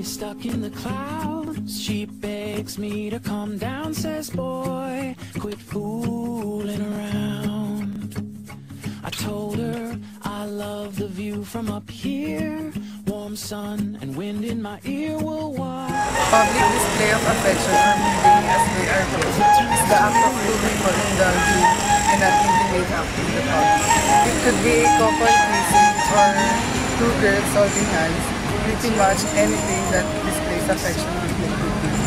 is stuck in the clouds. She begs me to calm down, says, boy, quit fooling around. I told her I love the view from up here. Warm sun and wind in my ear will watch. Public display of affection or meeting as they are close is the act of two people indulging in an intimate act in the public. It could be a couple kissing or two girls holding hands. Pretty much anything that displays affection between two people.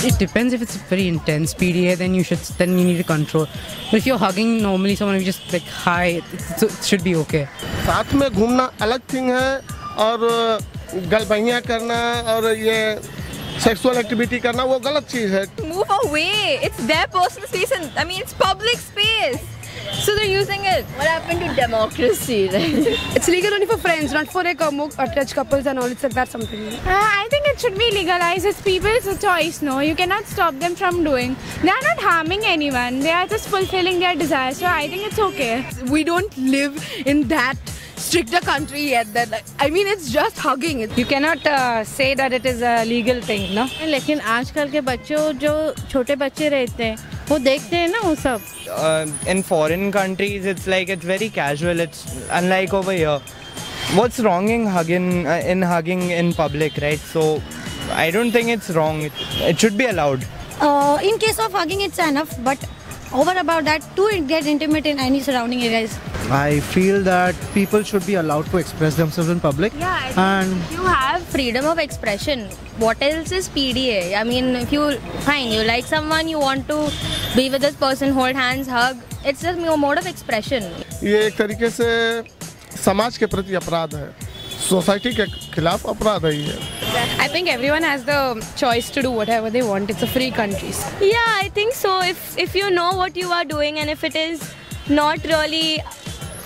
It depends. If it's a very intense PDA, then you need to control. But if you're hugging normally someone, you just like hi, it should be okay. साथ में घूमना अलग थिंग है और गलबैया करना और ये sexual activity करना वो गलत चीज है. Move away. It's their personal space and I mean it's public space. So they're using it. What happened to democracy? It's legal only for friends, not for like attached couples and all. It's like that something. I think it should be legalized. It's people's choice, no? You cannot stop them from doing. They are not harming anyone. They are just fulfilling their desires. So I think it's okay. We don't live in that stricter country yet. That I mean, it's just hugging. You cannot say that it is a legal thing, no? लेकिन आजकल के बच्चों जो छोटे बच्चे रहते हैं वो देखते हैं ना वो सब. In foreign countries, it's very casual. It's unlike over here. What's wrong in hugging in public, right? So I don't think it's wrong. It should be allowed. In case of hugging, it's enough. But over about that, to get intimate in any surrounding areas. I feel that people should be allowed to express themselves in public. Yeah, and you have freedom of expression. What else is PDA? I mean, if you like someone, you want to be with this person, hold hands, hug. It's just your mode of expression. ये एक तरीके से समाज के प्रति अपराध है. सोसाइटी के खिलाफ अपराध है ये. I think everyone has the choice to do whatever they want. It's a free country. Yeah, I think so. If you know what you are doing and if it is not really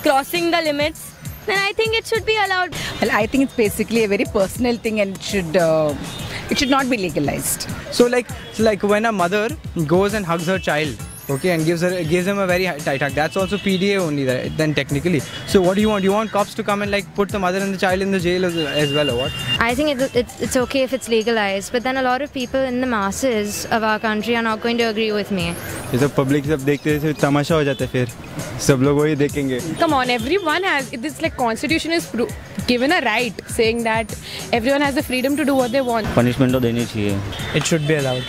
crossing the limits, then I think it should be allowed. Well, I think it's basically a very personal thing and it should not be legalized. So like when a mother goes and hugs her child, okay, and gives him a very tight hug, that's also PDA only then technically. So what do you want? You want cops to come and like put the mother and the child in the jail as well, or what? I think it's okay if it's legalized, but then a lot of people in the masses of our country are not going to agree with me. ये सब public सब देखते हैं तमाशा हो जाता है फिर सब लोग वही देखेंगे. Come on, everyone has. This like constitution is given a right, saying that everyone has the freedom to do what they want. Punishment तो देनी चाहिए. It should be allowed.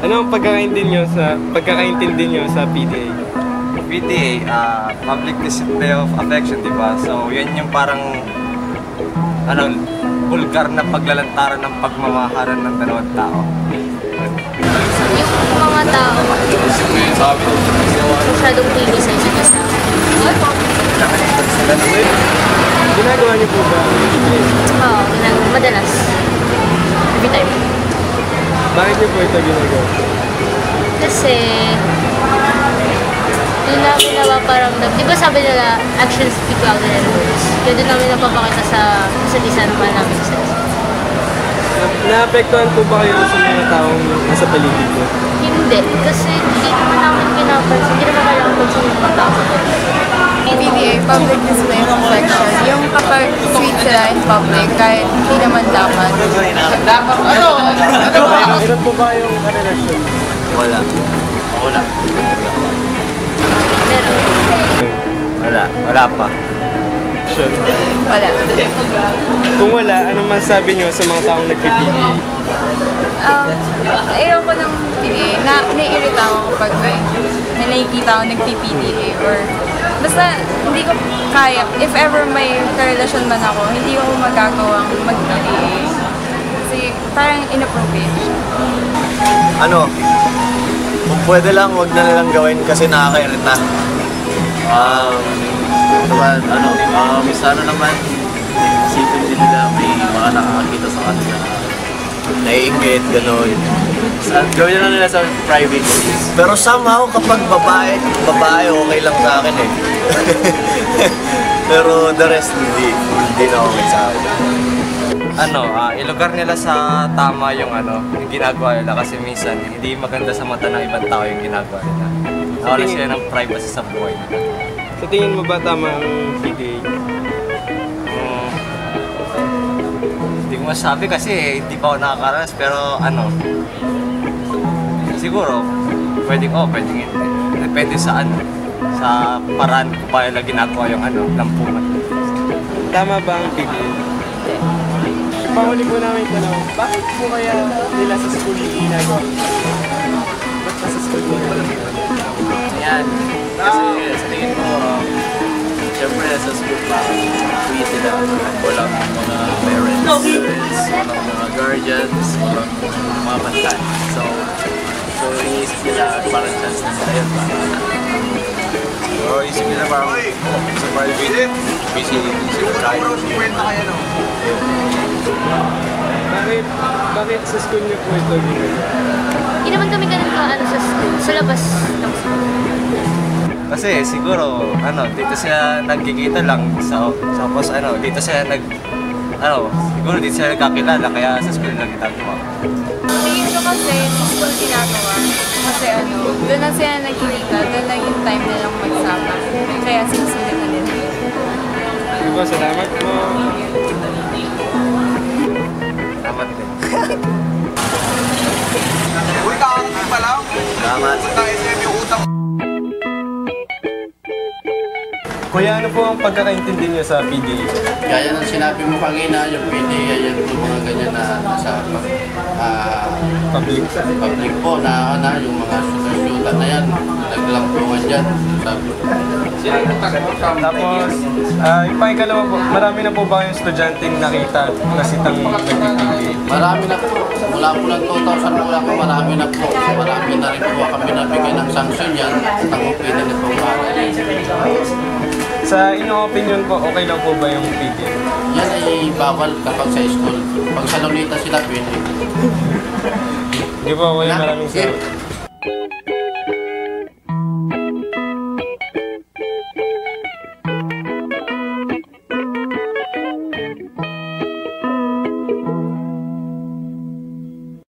Ano ang pagkakaintindi nyo sa PDA? PDA, public display of affection, diba? So, yun yung parang vulgar na paglalantaran ng pagmamahalan ng dalawang tao. Yung mga tao masyadong pili sa isa't isa. Ginagawa niyo po ba? Oo, madalas. Every time. Bakit niyo po ito ginagawa? Kasi doon namin napaparamdam. Di ba sabi nila, actions speak louder than words? Kaya doon namin napapakita sa isa't isa naman namin sa isa. Naapektuhan po ba kayo sa mga taong nasa paligid ko? Hindi. Kasi hindi naman namin pinapansin. Hindi naman kailangan pansin yung mga tao sa paligid. PDA, public display of affection. Yung kapag sweet sila in public, kahit hindi naman dapat. Meron po ba yung relasyon? Wala. Wala pa. Sure. Wala. Kung wala, anong masasabi nyo sa mga taong nagpipili? Ayaw ko ng PDA. Naiirita ako kapag may nakikita ako nagpi-PDA or basta hindi ko kaya. If ever may karelasyon man ako, hindi ko magagawang mag-PDA. Kasi parang inappropriate siya. Kung pwede lang, huwag na nilang gawin kasi nakakairita. Sana naman, isipin din nila may mga nakakakita sa kanila. Naiingit, gano'n. Gawin na nila sa private. Pero somehow, kapag babae, okay lang sa akin eh. Pero the rest hindi na okay sa akin. Ilugar nila sa tama yung yung ginagawa nila kasi minsan hindi maganda sa mata ng ibang tao yung ginagawa nila. Nawala sila ng privacy sa buhay nila. Sa tingin mo ba tama ang PDA? Hindi ko masabi kasi hindi pa ako nakakaranas pero siguro pwedeng hindi. Depende sa sa paraan kung paano nila ginagawa yung lampungan. Tama ba ang PDA? Pahuli po namin tanong, bakit po kaya nila sa school yung ginagawa? Ba't sa school po nila? Ayan, kasi sa tingin ko, siyempre sa school pa, free sila. Walang mga parents, walang mga guardians, walang mga bantan. So iniisip nila parang chance na sila yun para so isip nila parang sa private, busy sila kahit. Bakit sa school niyo po ito ginagawa? Hindi naman kami ganun sa school, sa labas ng school. Kasi siguro, dito sila nagkikita lang tapos dito sila siguro dito sila nagkakilala kaya sa school lang ginagawa. Tingin ko kasi sa school ginagawa. Kasi doon na sila nagkikita, doon na yung time nilang magsama. Kaya sinusunod na nila. Diba, salamat po. Salamat din. Uy, kakakapin pa lang. Salamat. Punta SM yung utang. Kuya, ano po ang pagkakaintindi niyo sa PDA? Gaya ng sinabi mo kanina, yung PDA, yung mga ganyan na nasa public po na yung mga shooter na yan, naglampungan dyan. Tapos, ipakikalawa po, marami na po ba yung estudyanteng nakita na sitang nag-PDA? Marami na po. Mula po ng 2000 mula po, marami na po. Marami na rin po kami nabigyan ng sanction yan. Pwede na po Sa inyong opinion po, okay lang po ba yung PDA? Yan ay bawal kapag sa school. Pag sa Lolita sila, pwede. Di ba, kuya, maraming salamat.